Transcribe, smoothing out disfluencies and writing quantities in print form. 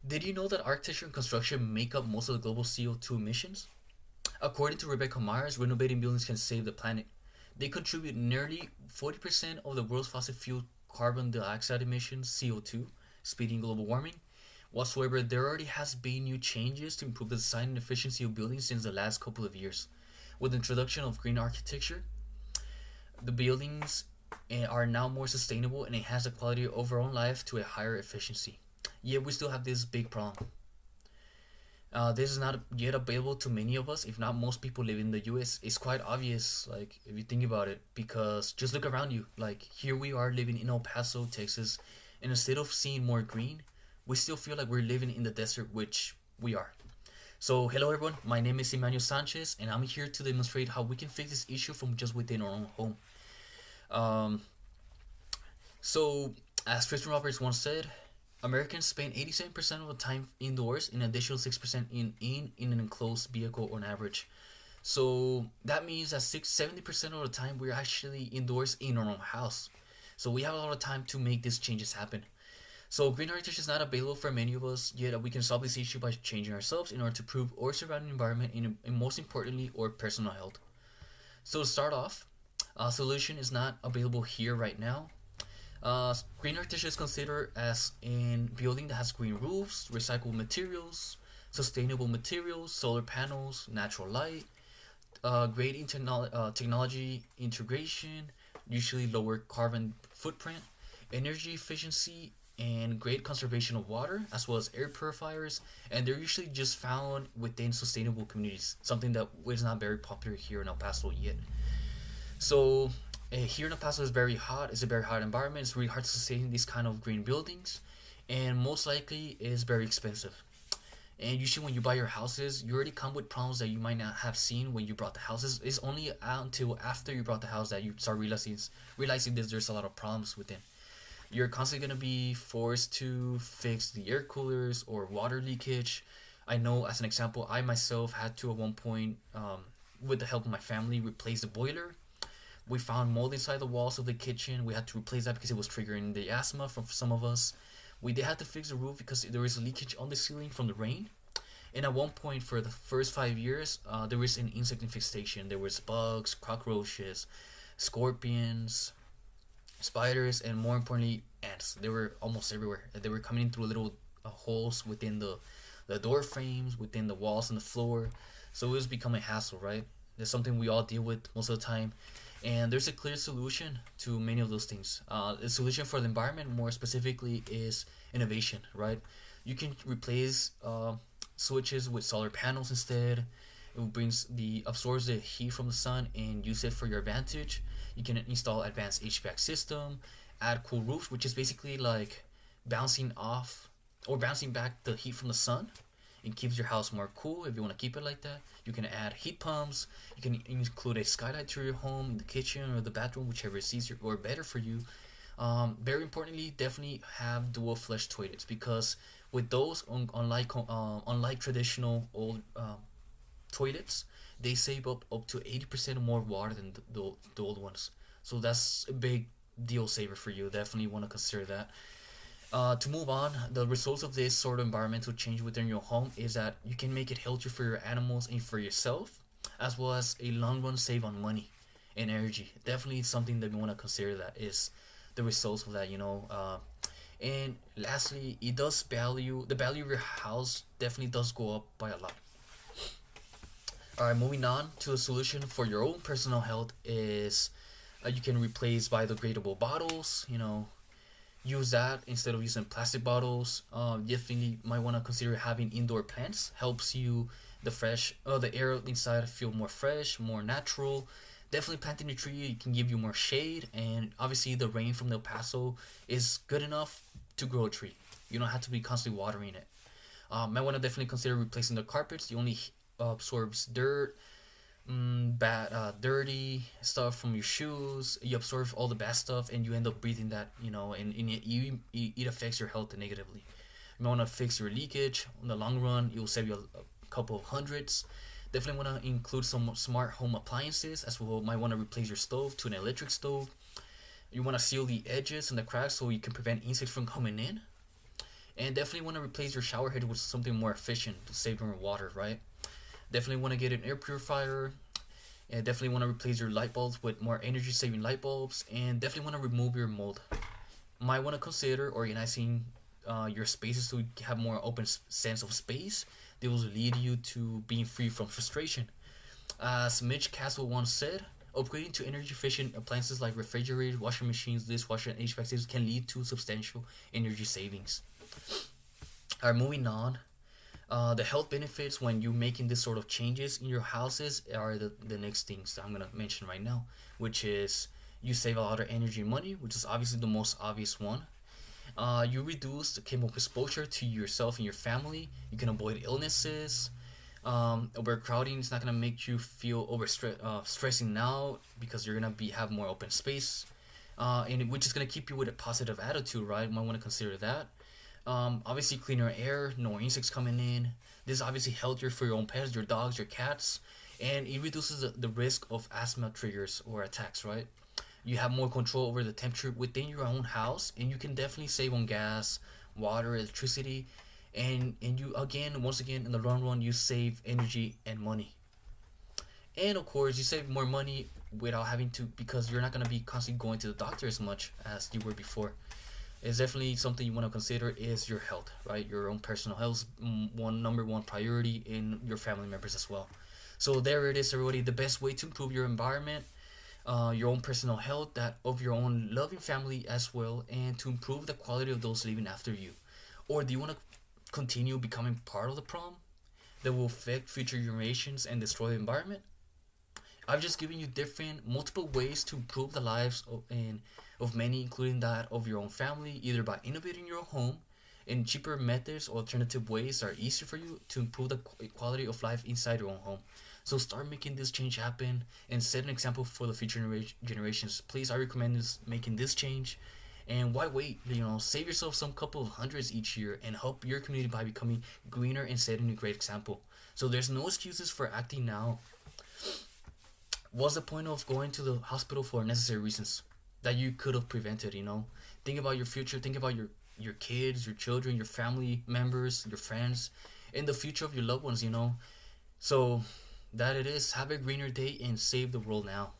Did you know that architecture and construction make up most of the global CO2 emissions? According to Rebecca Myers, renovating buildings can save the planet. They contribute nearly 40% of the world's fossil fuel carbon dioxide emissions, CO2, speeding global warming. Whatsoever, there already has been new changes to improve the design and efficiency of buildings since the last couple of years. With the introduction of green architecture, the buildings are now more sustainable and enhance the quality of overall life to a higher efficiency. Yet we still have this big problem. This is not yet available to many of us, if not most people live in the US. It's quite obvious, like, if you think about it, because just look around you. Like, here we are living in El Paso, Texas, and instead of seeing more green, we still feel like we're living in the desert, which we are. So, hello everyone, my name is Emmanuel Sanchez, and I'm here to demonstrate how we can fix this issue from just within our own home. Um, so, as Tristan Roberts once said, Americans spend 87% of the time indoors, an additional 6% in an enclosed vehicle on average. So that means that 70% of the time we're actually indoors in our own house. So we have a lot of time to make these changes happen. So green architecture is not available for many of us, yet we can solve this issue by changing ourselves in order to improve our surrounding environment and most importantly, our personal health. So to start off, a solution is not available here right now. Green architecture is considered as in building that has green roofs, recycled materials, sustainable materials, solar panels, natural light, great technology integration, usually lower carbon footprint, energy efficiency, and great conservation of water, as well as air purifiers. And they're usually just found within sustainable communities, something that is not very popular here in El Paso yet. So here in El Paso is very hot. It's a very hot environment. It's really hard to sustain these kind of green buildings, and most likely is very expensive. And usually when you buy your houses, you already come with problems that you might not have seen when you brought the houses. It's only until after you brought the house that you start realizing that there's a lot of problems within. You're constantly gonna be forced to fix the air coolers or water leakage. I know, as an example, I myself had to at one point, with the help of my family, replace the boiler. We found mold inside the walls of the kitchen. We had to replace that because it was triggering the asthma from some of us. We did have to fix the roof because there was a leakage on the ceiling from the rain. And at one point, for the first 5 years, there was an insect infestation. There was bugs, cockroaches, scorpions, spiders, and more importantly, ants. They were almost everywhere. They were coming in through little holes within the door frames, within the walls and the floor. So it was becoming a hassle, right? That's something we all deal with most of the time. And there's a clear solution to many of those things. The solution for the environment, more specifically, is innovation, right? You can replace switches with solar panels instead. It brings the absorbs the heat from the sun and use it for your advantage. You can install advanced HVAC system, add cool roofs, which is basically like bouncing off or bouncing back the heat from the sun. It keeps your house more cool if you want to keep it like that. You can add heat pumps. You can include a skylight to your home, the kitchen or the bathroom, whichever is easier or better for you. Very importantly, definitely have dual flush toilets because with those, unlike traditional old toilets, they save up to 80% more water than the old ones. So that's a big deal saver for you. Definitely want to consider that. To move on, the results of this sort of environmental change within your home is that you can make it healthier for your animals and for yourself, as well as a long run save on money and energy. Definitely something that we want to consider, that is the results of that. And lastly, it does value the value of your house definitely does go up by a lot. All right, moving on to a solution for your own personal health is you can replace biodegradable bottles. Use that instead of using plastic bottles. Definitely might want to consider having indoor plants. Helps you the air inside feel more fresh, more natural. Definitely planting a tree, it can give you more shade, and obviously the rain from El Paso is good enough to grow a tree. You don't have to be constantly watering it. Might want to definitely consider replacing the carpets. It only absorbs dirt, bad, dirty stuff from your shoes. You absorb all the bad stuff, and you end up breathing that. And it affects your health negatively. You might want to fix your leakage. In the long run, it will save you a couple of hundreds. Definitely want to include some smart home appliances as well. Might want to replace your stove to an electric stove. You want to seal the edges and the cracks so you can prevent insects from coming in. And definitely want to replace your shower head with something more efficient to save more water, right? Definitely want to get an air purifier, and definitely want to replace your light bulbs with more energy saving light bulbs, and definitely want to remove your mold. Might want to consider organizing your spaces to have more open sense of space. They will lead you to being free from frustration. As Mitch Castle once said, upgrading to energy efficient appliances like refrigerators, washing machines, dishwasher, and HVAC systems can lead to substantial energy savings. Alright, moving on. The health benefits when you're making this sort of changes in your houses are the next things that I'm gonna mention right now, which is you save a lot of energy and money, which is obviously the most obvious one. You reduce the chemical exposure to yourself and your family. You can avoid illnesses. Overcrowding is not gonna make you feel stressing out because you're gonna be have more open space, and which is gonna keep you with a positive attitude, right? You might want to consider that. Obviously, cleaner air, no insects coming in. This is obviously healthier for your own pets, your dogs, your cats, and it reduces the risk of asthma triggers or attacks, right? You have more control over the temperature within your own house, and you can definitely save on gas, water, electricity, and you again, once again, in the long run, you save energy and money. And of course, you save more money without having to because you're not gonna be constantly going to the doctor as much as you were before. It's definitely something you want to consider is your health, right? Your own personal health, one number one priority in your family members as well. So there it is, everybody. The best way to improve your environment, your own personal health, that of your own loving family as well, and to improve the quality of those living after you. Or do you want to continue becoming part of the problem that will affect future generations and destroy the environment? I've just given you different, multiple ways to improve the lives of many, including that of your own family, either by innovating your home in cheaper methods or alternative ways that are easier for you to improve the quality of life inside your own home. So start making this change happen and set an example for the future generations. Please, I recommend making this change. And why wait? Save yourself some couple of hundreds each year and help your community by becoming greener and setting a great example. So there's no excuses for acting now. What's the point of going to the hospital for unnecessary reasons that you could have prevented? Think about your future. Think about your kids, your children, your family members, your friends, and the future of your loved ones. So that it is. Have a greener day and save the world now.